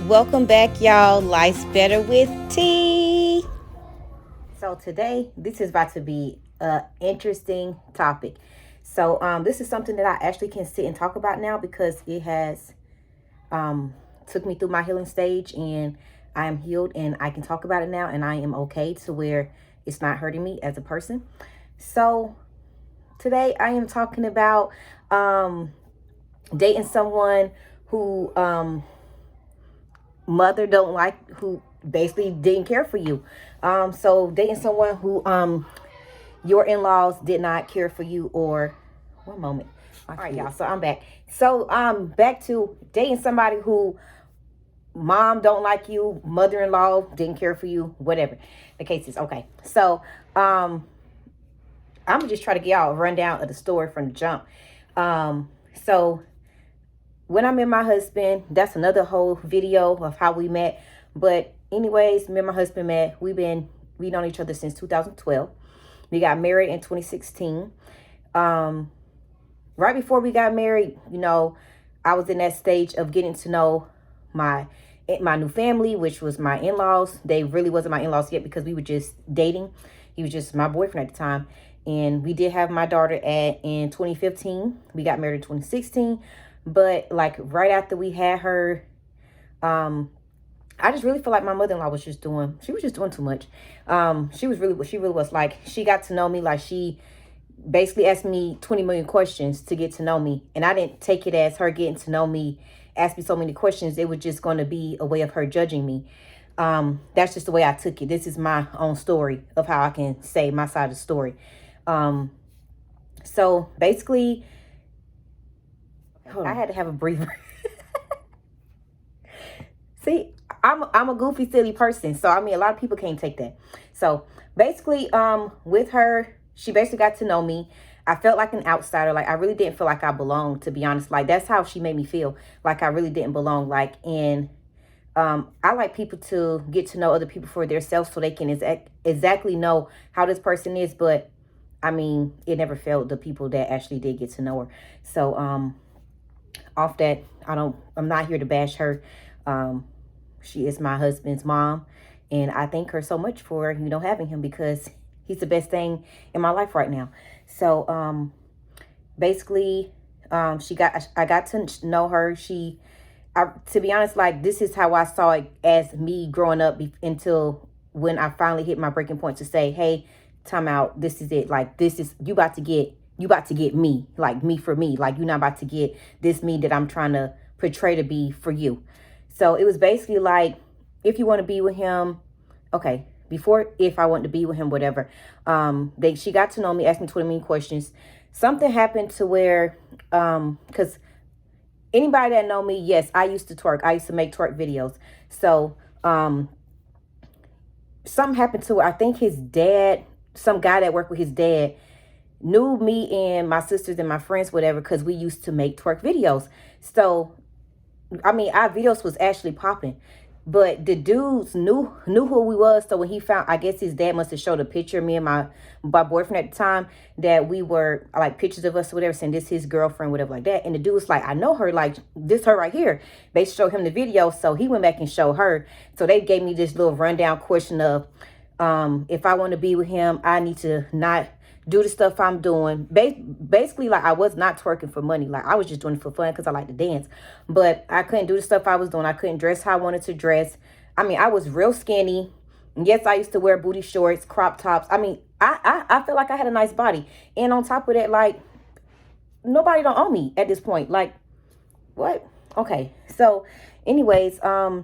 Welcome back, y'all. Life's better with tea. So today, this is about to be an interesting topic. So this is something that I actually can sit and talk about now because it has took me through my healing stage, and I am healed and I can talk about it now, and I am okay to where it's not hurting me as a person. So today I am talking about dating someone who mother don't like, who basically didn't care for you. So dating someone who your in-laws did not care for you, or one moment. All right, y'all. So I'm back. So back to dating somebody who mom don't like you, mother-in-law didn't care for you, whatever the case is. Okay. So I'm gonna just try to get y'all a rundown of the story from the jump. So when I met my husband, that's another whole video of how we met. But anyways, me and my husband met. We known each other since 2012. We got married in 2016. Right before we got married, I was in that stage of getting to know my new family, which was my in-laws. They really wasn't my in-laws yet because we were just dating. He was just my boyfriend at the time. And we did have my daughter in 2015. We got married in 2016. But like right after we had her, I just really feel like my mother-in-law was just doing too much. She really was. Like, she got to know me, like she basically asked me 20 million questions to get to know me. And I didn't take it as her getting to know me, ask me so many questions. It was just going to be a way of her judging me. That's just the way I took it. This is my own story of how I can say my side of the story. So basically, I had to have a breather. See, I'm a goofy, silly person. So, I mean, a lot of people can't take that. So, basically, with her, she basically got to know me. I felt like an outsider. Like, I really didn't feel like I belonged, to be honest. Like, that's how she made me feel. Like, I really didn't belong. Like, and I like people to get to know other people for themselves so they can exactly know how this person is. But, I mean, it never felt the people that actually did get to know her. So, off that, I'm not here to bash her. She is my husband's mom, and I thank her so much for, having him, because he's the best thing in my life right now. So, basically, I got to know her. To be honest, like, this is how I saw it as me growing up until when I finally hit my breaking point to say, hey, time out. This is it. Like, you about to get me, like me for me. Like, you're not about to get this me that I'm trying to portray to be for you. So it was basically like, if you want to be with him, okay, if I want to be with him, whatever. She got to know me, asked me 20 million questions. Something happened to where, because anybody that know me, yes, I used to twerk. I used to make twerk videos. So, something happened to, I think his dad, some guy that worked with his dad, knew me and my sisters and my friends, whatever, because we used to make twerk videos. So, I mean, our videos was actually popping. But the dudes knew who we was. So when he found, I guess his dad must have showed a picture of me and my boyfriend at the time, that we were, like, pictures of us or whatever, saying this his girlfriend, whatever like that. And the dude was like, I know her, like, this her right here. They showed him the video. So he went back and showed her. So they gave me this little rundown question of, if I want to be with him, I need to not do the stuff I'm doing. Basically, like, I was not twerking for money. Like, I was just doing it for fun because I like to dance. But I couldn't do the stuff I was doing. I couldn't dress how I wanted to dress. I mean, I was real skinny. Yes, I used to wear booty shorts, crop tops. I mean, I feel like I had a nice body. And on top of that, like, nobody don't own me at this point. Like, what? Okay. So, anyways, I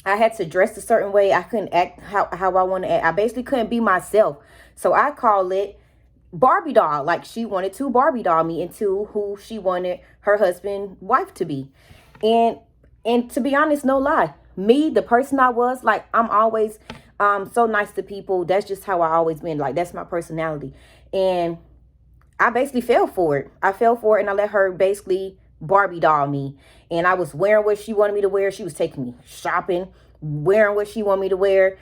had to dress a certain way. I couldn't act how I want to act. I basically couldn't be myself. So I call it Barbie doll. Like, she wanted to Barbie doll me into who she wanted her husband, wife to be. And to be honest, no lie, me, the person I was, like, I'm always so nice to people. That's just how I always been. Like, that's my personality. And I basically fell for it. And I let her basically Barbie doll me. And I was wearing what she wanted me to wear. She was taking me shopping, wearing what she wanted me to wear,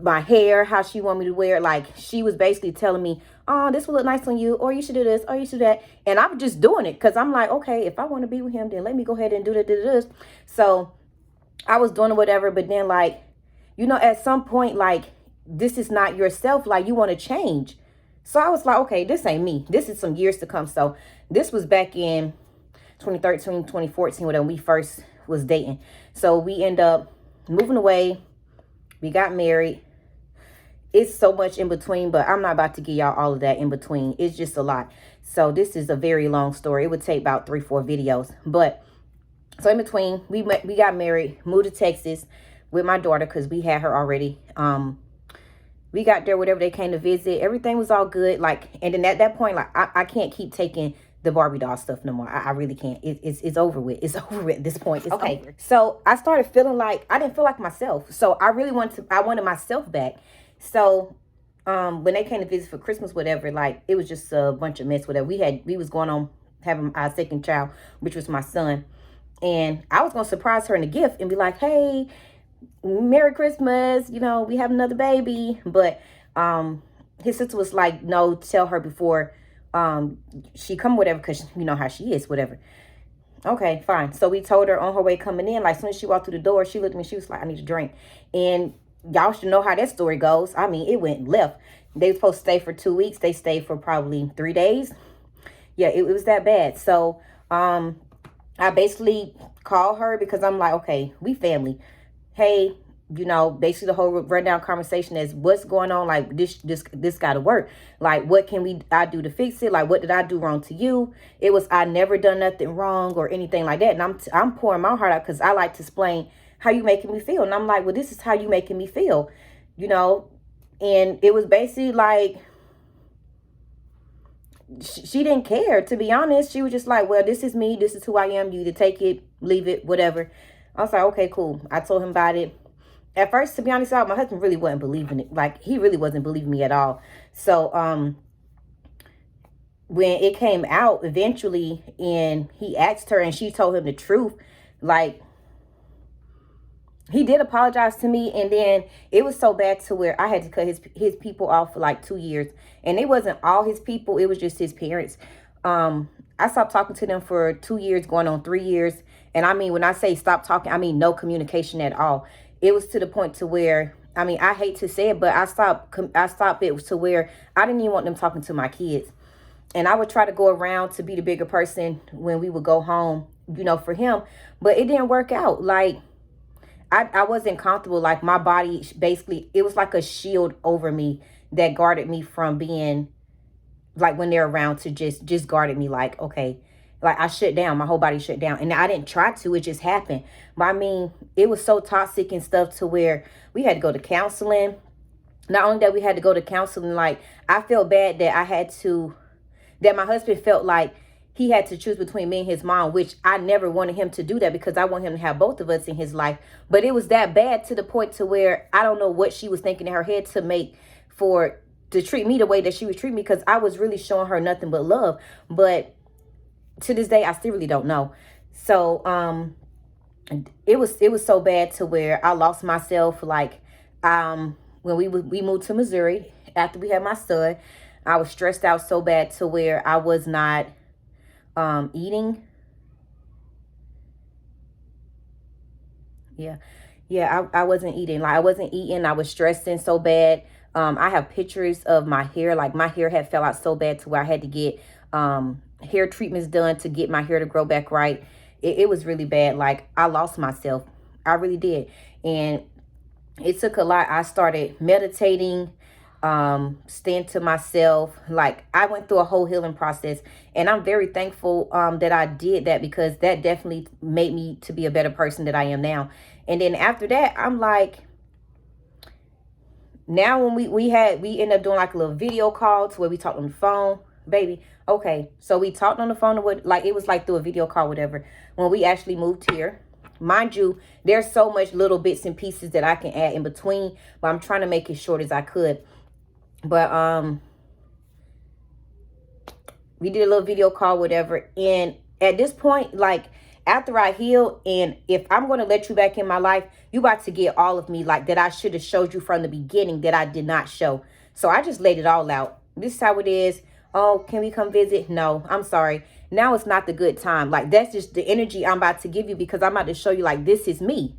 my hair, how she wanted me to wear. Like, she was basically telling me, oh, this will look nice on you, or you should do this, or you should do that. And I'm just doing it because I'm like, okay, if I want to be with him, then let me go ahead and do this. So I was doing whatever, but then like, you know, at some point, like, this is not yourself. Like, you want to change. So I was like, okay, this ain't me. This is some years to come. So this was back in 2013, 2014, when we first was dating. So we end up moving away. We got married. It's so much in between, but I'm not about to give y'all all of that in between. It's just a lot. So this is a very long story. It would take about 3-4 videos. But so in between, we got married, moved to Texas with my daughter because we had her already. We got there, whatever, they came to visit. Everything was all good. Like, and then at that point, like, I can't keep taking the Barbie doll stuff no more. I really can't. It's over with. It's over with at this point. It's okay. Over. So I started feeling like I didn't feel like myself. So I really wanted myself back. So when they came to visit for Christmas, whatever, like, it was just a bunch of mess, whatever. We was going on having our second child, which was my son. And I was going to surprise her in a gift and be like, hey, Merry Christmas, you know, we have another baby. But his sister was like, no, tell her before she come, whatever, because you know how she is, whatever. Okay, fine. So we told her on her way coming in, like, as soon as she walked through the door, she looked at me, she was like, I need a drink. And y'all should know how that story goes. I mean, it went left. They were supposed to stay for 2 weeks. They stayed for probably 3 days. Yeah, it was that bad. So I basically called her because I'm like, okay, we family. Hey, you know, basically the whole rundown conversation is what's going on. Like, this got to work. Like, what can I do to fix it? Like, what did I do wrong to you? It was, I never done nothing wrong or anything like that. And I'm pouring my heart out because I like to explain how you making me feel. And I'm like, well, this is how you making me feel, you know? And it was basically like, she didn't care, to be honest. She was just like, well, this is me. This is who I am. You either take it, leave it, whatever. I was like, okay, cool. I told him about it. At first, to be honest, my husband really wasn't believing it. Like, he really wasn't believing me at all. So, when it came out eventually and he asked her and she told him the truth, like, he did apologize to me. And then it was so bad to where I had to cut his people off for like 2 years. And it wasn't all his people. It was just his parents. I stopped talking to them for 2 years, going on 3 years. And I mean, when I say stop talking, I mean no communication at all. It was to the point to where, I mean, I hate to say it, but I stopped it to where I didn't even want them talking to my kids. And I would try to go around to be the bigger person when we would go home, you know, for him. But it didn't work out. Like, I wasn't comfortable. Like, my body, basically, it was like a shield over me that guarded me from being, like, when they're around, to just guarded me. Like, okay, like, I shut down. My whole body shut down. And I didn't try to. It just happened. But, I mean, it was so toxic and stuff to where we had to go to counseling. Not only that we had to go to counseling, like, I felt bad that my husband felt like he had to choose between me and his mom, which I never wanted him to do that because I want him to have both of us in his life. But it was that bad to the point to where I don't know what she was thinking in her head to treat me the way that she was treating me, because I was really showing her nothing but love. But to this day, I still really don't know. So it was so bad to where I lost myself. Like, when we moved to Missouri after we had my son, I was stressed out so bad to where I was not eating. I wasn't eating. Like, I wasn't eating. I was stressing so bad. I have pictures of my hair. Like, my hair had fell out so bad to where I had to get hair treatments done to get my hair to grow back right. It was really bad. Like, I lost myself. I really did. And it took a lot. I started meditating, staying to myself. Like, I went through a whole healing process, and I'm very thankful that I did that, because that definitely made me to be a better person that I am now. And then after that, I'm like, now when we ended up doing like a little video call to where we talked on the phone, baby. Okay, so we talked on the phone, like, it was like through a video call, whatever, when we actually moved here. Mind you, there's so much little bits and pieces that I can add in between, but I'm trying to make it short as I could. But we did a little video call, whatever. And at this point, like, after I heal, and if I'm going to let you back in my life, you about to get all of me, like, that I should have showed you from the beginning that I did not show. So I just laid it all out. This is how it is. Oh, can we come visit? No, I'm sorry. Now it's not the good time. Like, that's just the energy I'm about to give you, because I'm about to show you, like, this is me.